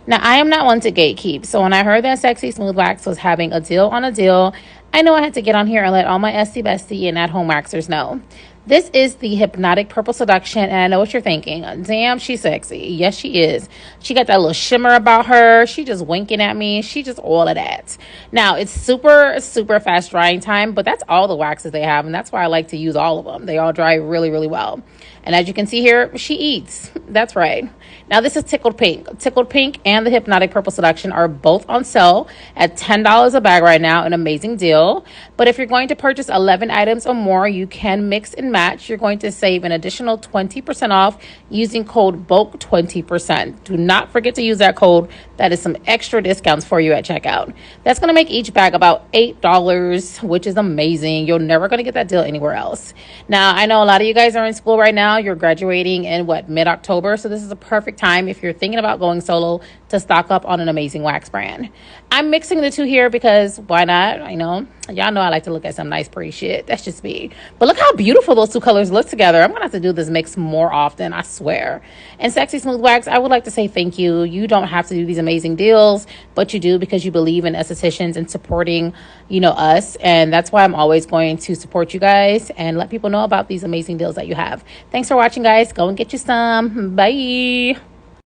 Now, I am not one to gatekeep, so when I heard that Sexy Smooth Wax was having a deal on a deal, I know I had to get on here and let all my Esty Bestie and at-home waxers know. This is the Hypnotic Purple Seduction, and I know what you're thinking. Damn, she's sexy. Yes, she is. She got that little shimmer about her. She just winking at me. She just all of that. Now, it's super, super fast drying time, but that's all the waxes they have, and that's why I like to use all of them. They all dry really, really well. And as you can see here, she eats. That's right. Now, this is Tickled Pink. Tickled Pink and the Hypnotic Purple Seduction are both on sale at $10 a bag right now, an amazing deal. But if you're going to purchase 11 items or more, you can mix and match. You're going to save an additional 20% off using code BOLK20%. Do not forget to use that code. That is some extra discounts for you at checkout. That's going to make each bag about $8, which is amazing. You're never going to get that deal anywhere else. Now, I know a lot of you guys are in school right now. You're graduating in mid-October, so this is a perfect time if you're thinking about going solo to stock up on an amazing wax brand. I'm mixing the two here because why not? I know y'all know I like to look at some nice pretty shit. That's just me. But look how beautiful those two colors look together. I'm gonna have to do this mix more often, I swear. And Sexy Smooth Wax, I would like to say thank you. You don't have to do these amazing deals, but you do because you believe in estheticians and supporting, us. And that's why I'm always going to support you guys and let people know about these amazing deals that you have. Thanks for watching, guys. Go and get you some. Bye.